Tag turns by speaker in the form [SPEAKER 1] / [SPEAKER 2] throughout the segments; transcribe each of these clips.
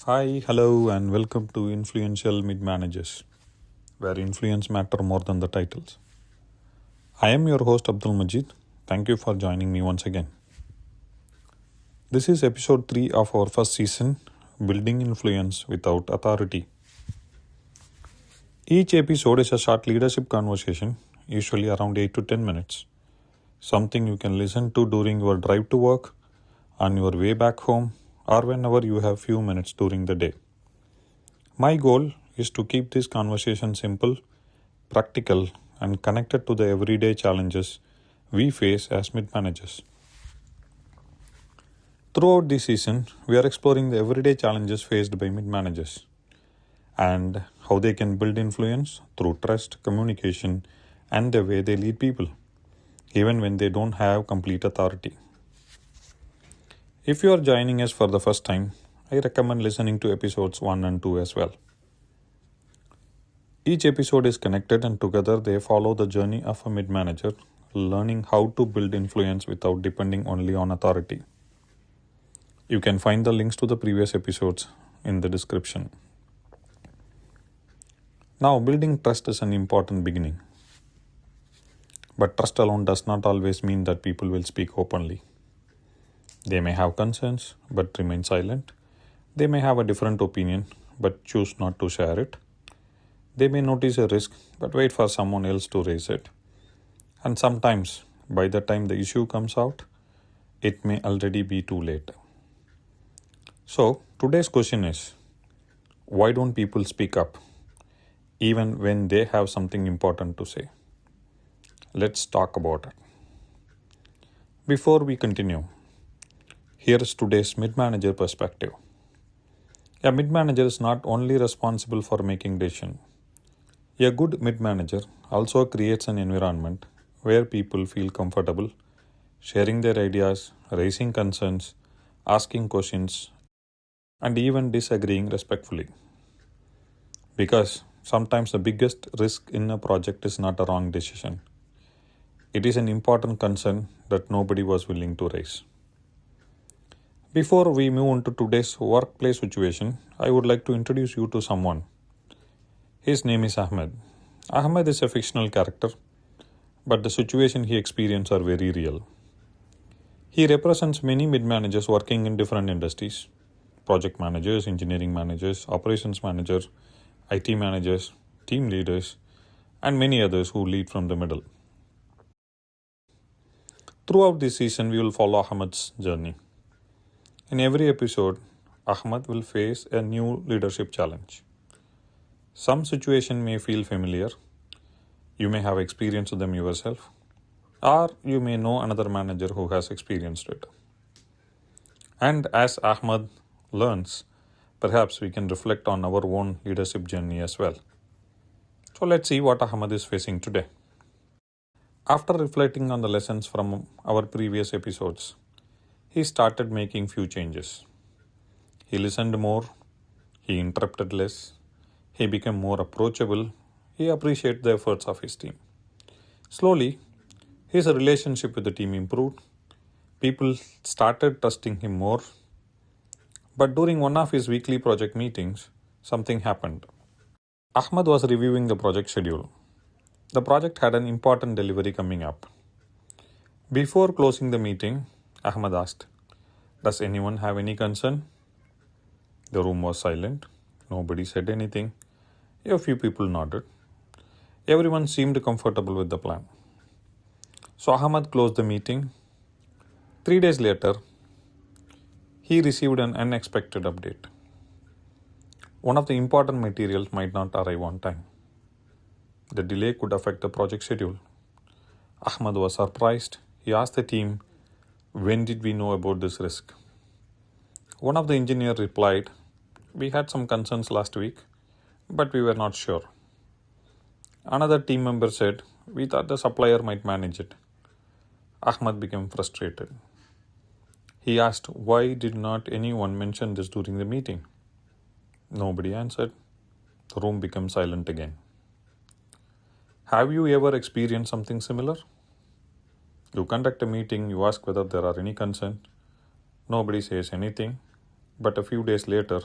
[SPEAKER 1] Hi, hello, and welcome to Influential Mid Managers, where influence matter more than the titles. I am your host Abdul Majid. Thank you for joining me once again. This is episode 3 of our first season, Building Influence Without Authority. Each episode is a short leadership conversation, usually around 8 to 10 minutes. Something you can listen to during your drive to work, on your way back home, or whenever you have few minutes during the day. My goal is to keep this conversation simple, practical, and connected to the everyday challenges we face as mid managers. Throughout this season, we are exploring the everyday challenges faced by mid managers and how they can build influence through trust, communication, and the way they lead people, even when they don't have complete authority. If you are joining us for the first time, I recommend listening to episodes 1 and 2 as well. Each episode is connected and together they follow the journey of a mid manager, learning how to build influence without depending only on authority. You can find the links to the previous episodes in the description. Now, building trust is an important beginning. But trust alone does not always mean that people will speak openly. They may have concerns but remain silent. They may have a different opinion but choose not to share it. They may notice a risk but wait for someone else to raise it. And sometimes, by the time the issue comes out, it may already be too late. So, today's question is, why don't people speak up, even when they have something important to say? Let's talk about it. Before we continue, here is today's mid-manager perspective. A mid-manager is not only responsible for making decisions. A good mid-manager also creates an environment where people feel comfortable sharing their ideas, raising concerns, asking questions, and even disagreeing respectfully. Because sometimes the biggest risk in a project is not a wrong decision. It is an important concern that nobody was willing to raise. Before we move into today's workplace situation, I would like to introduce you to someone. His name is Ahmed. Ahmed is a fictional character, but the situation he experienced are very real. He represents many mid-managers working in different industries: project managers, engineering managers, operations managers, IT managers, team leaders, and many others who lead from the middle. Throughout this season, we will follow Ahmed's journey. In every episode, Ahmed will face a new leadership challenge. Some situation may feel familiar. You may have experienced them yourself, or you may know another manager who has experienced it. And as Ahmed learns, perhaps we can reflect on our own leadership journey as well. So let's see what Ahmed is facing today. After reflecting on the lessons from our previous episodes, he started making few changes. He listened more, he interrupted less, he became more approachable, he appreciated the efforts of his team. Slowly, his relationship with the team improved. People started trusting him more. But during one of his weekly project meetings, something happened. Ahmed was reviewing the project schedule. The project had an important delivery coming up. Before closing the meeting, Ahmed asked, "Does anyone have any concern?" The room was silent. Nobody said anything. A few people nodded. Everyone seemed comfortable with the plan. So Ahmed closed the meeting. 3 days later, he received an unexpected update. One of the important materials might not arrive on time. The delay could affect the project schedule. Ahmed was surprised. He asked the team, "When did we know about this risk?" One of the engineers replied, "We had some concerns last week, but we were not sure." Another team member said, "We thought the supplier might manage it." Ahmed became frustrated. He asked, "Why did not anyone mention this during the meeting?" Nobody answered. The room became silent again. Have you ever experienced something similar? You conduct a meeting, you ask whether there are any concerns. Nobody says anything, but a few days later,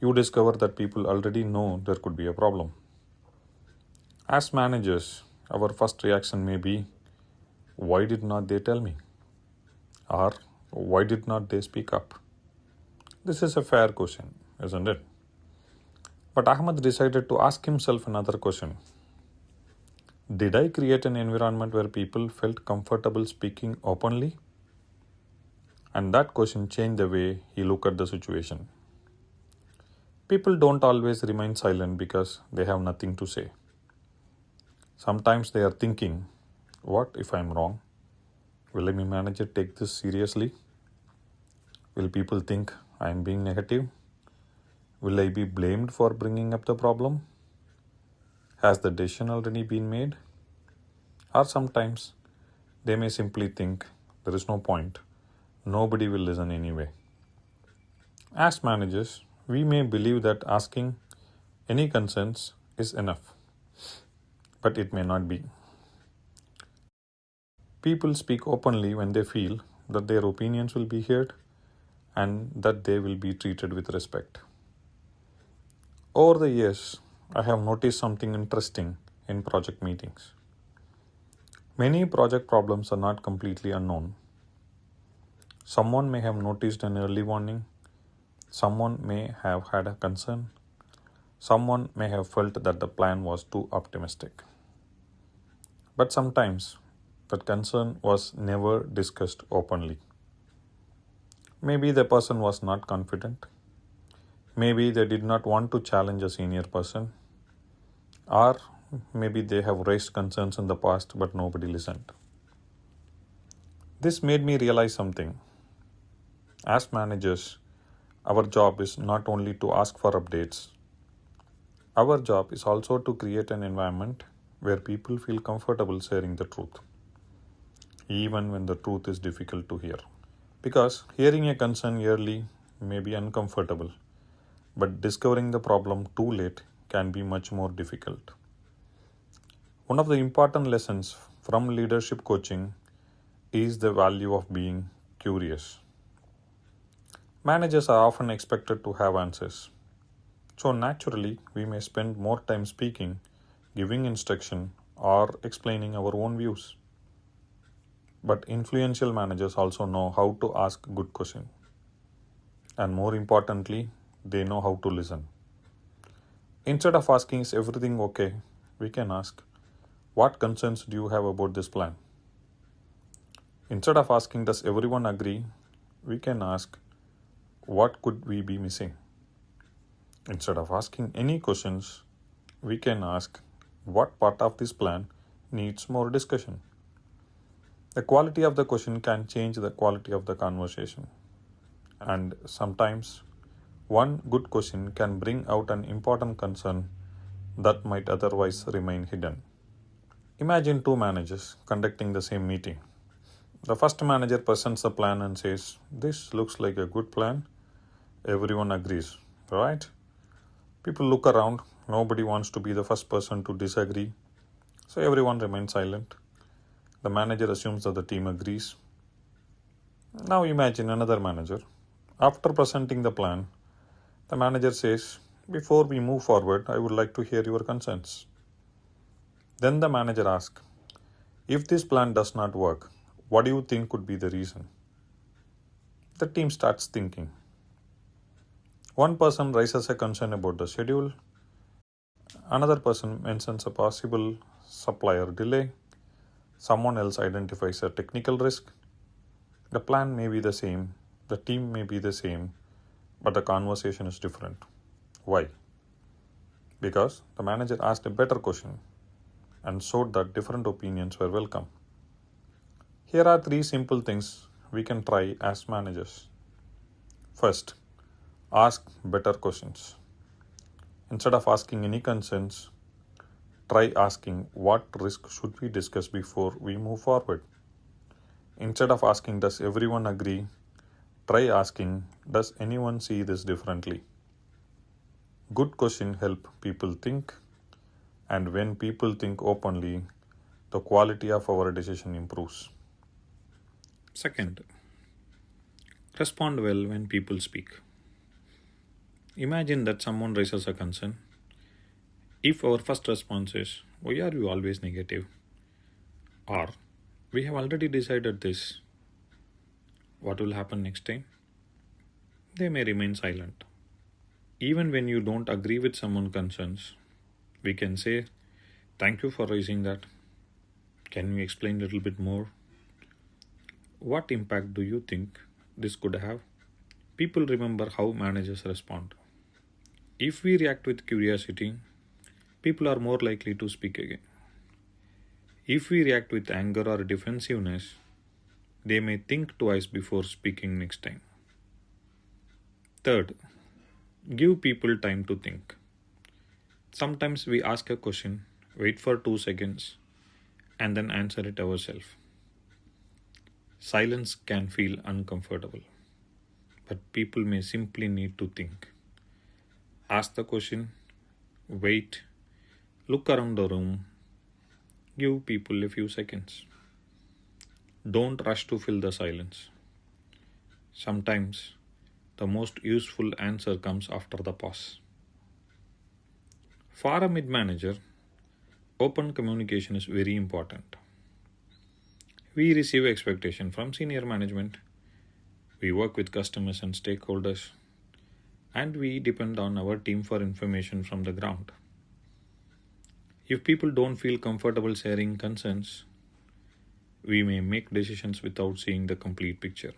[SPEAKER 1] you discover that people already know there could be a problem. As managers, our first reaction may be, why did not they tell me? Or why did not they speak up? This is a fair question, isn't it? But Ahmed decided to ask himself another question. Did I create an environment where people felt comfortable speaking openly? And that question changed the way he looked at the situation. People don't always remain silent because they have nothing to say. Sometimes they are thinking, what if I'm wrong? Will my manager take this seriously? Will people think I'm being negative? Will I be blamed for bringing up the problem? Has the decision already been made? Or sometimes they may simply think there is no point. Nobody will listen anyway. As managers, we may believe that asking any concerns is enough, but it may not be. People speak openly when they feel that their opinions will be heard and that they will be treated with respect. Over the years, I have noticed something interesting in project meetings. Many project problems are not completely unknown. Someone may have noticed an early warning, someone may have had a concern, someone may have felt that the plan was too optimistic. But sometimes that concern was never discussed openly. Maybe the person was not confident. Maybe they did not want to challenge a senior person. Or maybe they have raised concerns in the past but nobody listened. This made me realize something. As managers, our job is not only to ask for updates. Our job is also to create an environment where people feel comfortable sharing the truth, even when the truth is difficult to hear. Because hearing a concern early may be uncomfortable, but discovering the problem too late can be much more difficult. One of the important lessons from leadership coaching is the value of being curious. Managers are often expected to have answers. So naturally, we may spend more time speaking, giving instruction, or explaining our own views. But influential managers also know how to ask good questions. And more importantly, they know how to listen. Instead of asking, is everything okay? We can ask, what concerns do you have about this plan? Instead of asking, does everyone agree? We can ask, what could we be missing? Instead of asking any questions, we can ask, what part of this plan needs more discussion? The quality of the question can change the quality of the conversation. And sometimes, one good question can bring out an important concern that might otherwise remain hidden. Imagine two managers conducting the same meeting. The first manager presents the plan and says, this looks like a good plan. Everyone agrees, right? People look around. Nobody wants to be the first person to disagree. So everyone remains silent. The manager assumes that the team agrees. Now imagine another manager. After presenting the plan, the manager says, before we move forward, I would like to hear your concerns. Then the manager asks, if this plan does not work, what do you think could be the reason? The team starts thinking. One person raises a concern about the schedule. Another person mentions a possible supplier delay. Someone else identifies a technical risk. The plan may be the same, the team may be the same, but the conversation is different. Why? Because the manager asked a better question and showed that different opinions were welcome. Here are 3 simple things we can try as managers. First, ask better questions. Instead of asking any concerns, try asking what risk should we discuss before we move forward. Instead of asking does everyone agree, try asking does anyone see this differently. Good questions help people think, and when people think openly, the quality of our decision improves. Second, respond well when people speak. Imagine that someone raises a concern. If our first response is, "Why are you always negative?" or "We have already decided this," what will happen next time? They may remain silent. Even when you don't agree with someone's concerns, we can say, "Thank you for raising that. Can you explain a little bit more? What impact do you think this could have?" People remember how managers respond. If we react with curiosity, people are more likely to speak again. If we react with anger or defensiveness, they may think twice before speaking next time. Third, give people time to think. Sometimes we ask a question, wait for 2 seconds, and then answer it ourselves. Silence can feel uncomfortable, but people may simply need to think. Ask the question, wait, look around the room, give people a few seconds. Don't rush to fill the silence. Sometimes the most useful answer comes after the pause. For a mid manager, open communication is very important. We receive expectation from senior management, we work with customers and stakeholders, and we depend on our team for information from the ground. If people don't feel comfortable sharing concerns, we may make decisions without seeing the complete picture.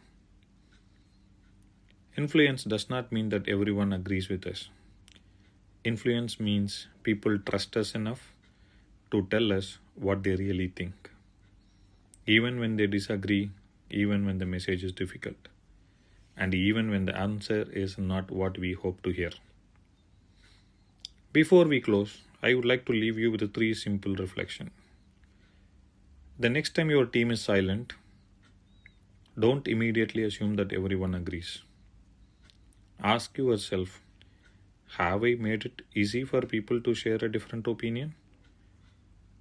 [SPEAKER 1] Influence does not mean that everyone agrees with us. Influence means people trust us enough to tell us what they really think, even when they disagree, even when the message is difficult, and even when the answer is not what we hope to hear. Before we close, I would like to leave you with 3 simple reflections. The next time your team is silent, don't immediately assume that everyone agrees. Ask yourself, have I made it easy for people to share a different opinion?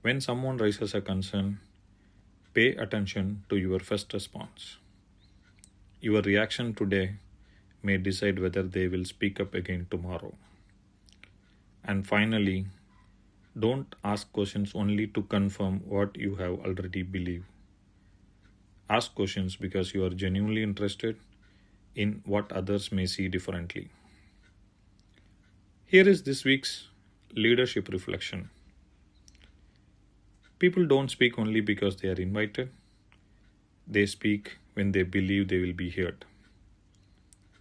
[SPEAKER 1] When someone raises a concern, pay attention to your first response. Your reaction today may decide whether they will speak up again tomorrow. And finally, don't ask questions only to confirm what you have already believed. Ask questions because you are genuinely interested in what others may see differently. Here is this week's leadership reflection. People don't speak only because they are invited. They speak when they believe they will be heard.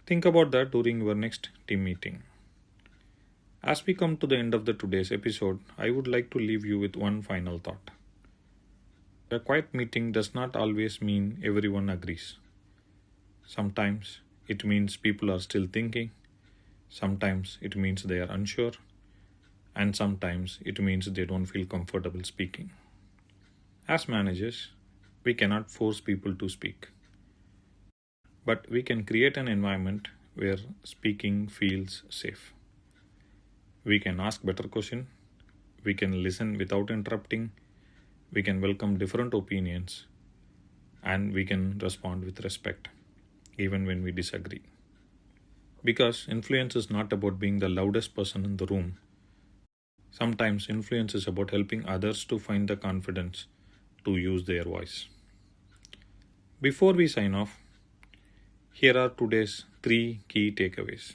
[SPEAKER 1] Think about that during your next team meeting. As we come to the end of today's episode, I would like to leave you with one final thought. A quiet meeting does not always mean everyone agrees. Sometimes it means people are still thinking. Sometimes it means they are unsure. And sometimes it means they don't feel comfortable speaking. As managers, we cannot force people to speak. But we can create an environment where speaking feels safe. We can ask better questions. We can listen without interrupting. We can welcome different opinions. And we can respond with respect, even when we disagree. Because influence is not about being the loudest person in the room. Sometimes influence is about helping others to find the confidence to use their voice. Before we sign off, here are today's 3 key takeaways.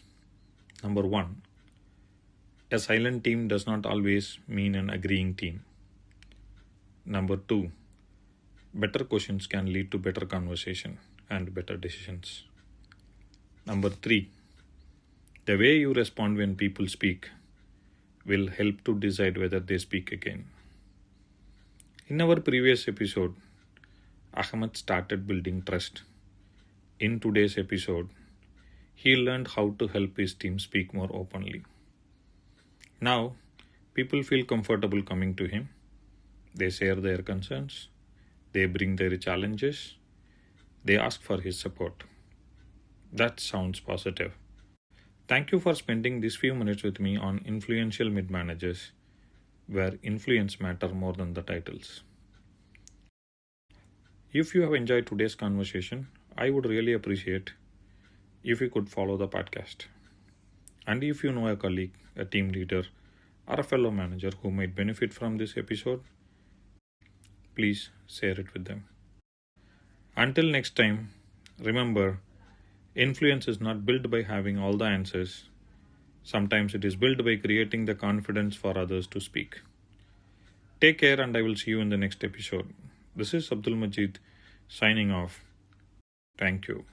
[SPEAKER 1] Number 1, a silent team does not always mean an agreeing team. Number 2, better questions can lead to better conversation and better decisions. Number 3, the way you respond when people speak will help to decide whether they speak again. In our previous episode, Ahmed started building trust. In today's episode, he learned how to help his team speak more openly. Now, people feel comfortable coming to him. They share their concerns. They bring their challenges. They ask for his support. That sounds positive. Thank you for spending these few minutes with me on Influential Mid-Managers, where influence matters more than the titles. If you have enjoyed today's conversation, I would really appreciate if you could follow the podcast. And if you know a colleague, a team leader, or a fellow manager who might benefit from this episode, please share it with them. Until next time, remember, influence is not built by having all the answers. Sometimes it is built by creating the confidence for others to speak. Take care, and I will see you in the next episode. This is Abdul Majid signing off. Thank you.